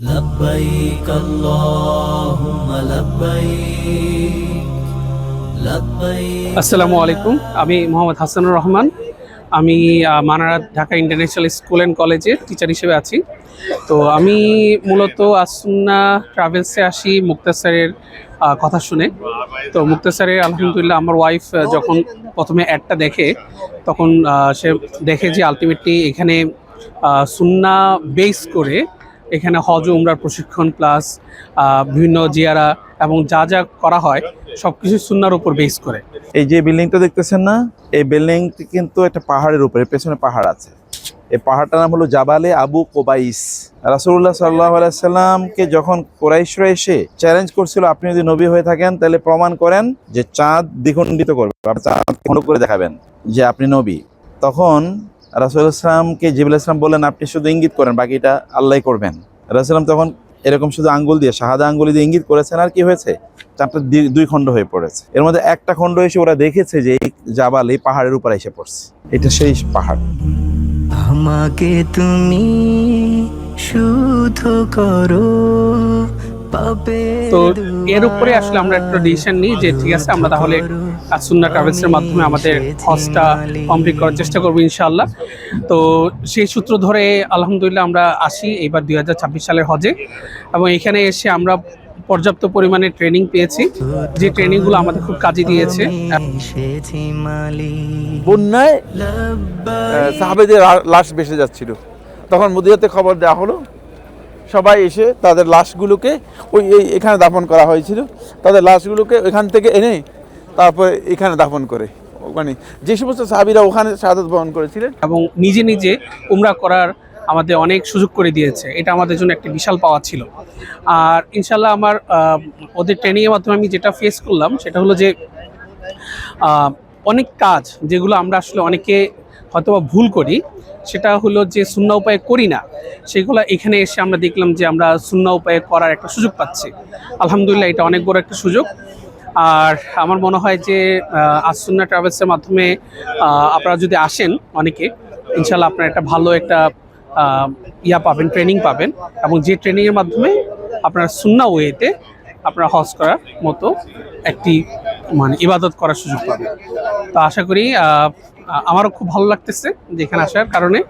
لبيك اللهم لبيك لبيك। আসসালামু আলাইকুম, আমি মোহাম্মদ হাসানুর রহমান। আমি Manarat Dhaka international school and কলেজের টিচার হিসেবে আছি। তো আমি মূলত আসুন্না ট্রাভেলসে আসি মুক্তা স্যারের কথা শুনে। তো মুক্তা স্যারের আলহামদুলিল্লাহ আমার ওয়াইফ যখন প্রথমে অ্যাডটা দেখে তখন সে দেখে যে আলটিমেটলি এখানে সুন্না বেস করে এখানে হজ ও উমরার প্রশিক্ষণ প্লাস বিভিন্ন জিয়ারা এবং যা যা করা হয় সব কিছু সুন্নার উপর বেস করে। এই যে বিল্ডিংটা দেখতেছেন না, এই বিল্ডিংটি কিন্তু একটা পাহাড়ের উপরে, পেছনে পাহাড় আছে। এই পাহাড়টার নাম হলো জাবালে আবু কোবাইস। রাসূলুল্লাহ সাল্লাল্লাহু আলাইহি সাল্লামকে যখন কুরাইশরা এসে চ্যালেঞ্জ করছিল, আপনি যদি নবী হয়ে থাকেন তাহলে প্রমাণ করেন যে চাঁদ দ্বিখণ্ডিত করবে, চাঁদ খণ্ড করে দেখাবেন যে আপনি নবী। তখন রাসূলুল্লাহ সাল্লামকে জিবরাইল আলাইহিস সালাম বললেন, আপনি শুধু ইঙ্গিত করেন, বাকিটা আল্লাহই করবেন। রাসূলুল্লাহ তখন এরকম শুধু আঙ্গুল দিয়ে, শাহাদা আঙ্গুলি দিয়ে ইঙ্গিত করেছেন, আর কি হয়েছে, চারটা দুই খণ্ড হয়ে পড়েছে। এর মধ্যে একটা খণ্ড এসে ওরা দেখেছে যে এই জাবাল এই পাহাড়ের উপর এসে পড়ছে। এটা সেই পাহাড়। আমাকে তুমি শুদ্ধ করো পাপে। তো এর উপরে আসলে আমরা একটা ডিসিশন নিই যে ঠিক আছে, আমরা তাহলে সুন্নাহ ট্রাভেলসের মাধ্যমে আমাদের হজটা কমপ্লিট করার চেষ্টা করবো ইনশাআল্লাহ। তো সেই সূত্র ধরে আলহামদুলিল্লাহ আমরা আসি এইবার 2026 সালের হজে, এবং এখানে এসে আমরা পর্যাপ্ত পরিমাণে ট্রেনিং পেয়েছি, যে ট্রেনিংগুলো আমাদের খুব কাজে দিয়েছে। বন্যায় সাহাবেদের লাশ ভেসে যাচ্ছিল, তখন মদিনাতে খবর দেওয়া হলো, সবাই এসে তাদের লাশগুলোকে এখানে দাফন করা হয়েছিল। তাদের লাশগুলোকে এখান থেকে এনে তারপরে এখানে দাফন করে, মানে যে সমস্ত সাহাবীরা ওখানে শাহাদাত বরণ করেছিলেন। এবং নিজে নিজে উমরা করার আমাদের অনেক সুযোগ করে দিয়েছে, এটা আমাদের জন্য একটা বিশাল পাওয়া ছিল। আর ইনশাল্লাহ আমার ওদের ট্রেনিংয়ের মাধ্যমে আমি যেটা ফেস করলাম সেটা হলো যে অনেক কাজ যেগুলো আমরা আসলে অনেকে হয়তো ভুল করি, সেটা হলো যে সুন্নাহ উপায়ে করি না, সেগুলো এখানে এসে আমরা দেখলাম যে আমরা সুন্নাহ উপায়ে করার একটা সুযোগ পাচ্ছি। আলহামদুলিল্লাহ, এটা অনেক বড় একটা সুযোগ। আর আমার মনে হয় যে আসুন্নাহ ট্রাভেলসের মাধ্যমে আপনারা যদি আসেন অনেকে, ইনশাল্লাহ আপনারা একটা ভালো একটা পাবেন, ট্রেনিং পাবেন, এবং যে ট্রেনিংয়ের মাধ্যমে আপনারা সুন্নাহ ওয়েতে আপনারা হজ করার মতো একটি মানে ইবাদত করার সুযোগ পাবেন। তো আশা করি আমারও খুব ভালো লাগতেছে যে এখানে আসার কারণে।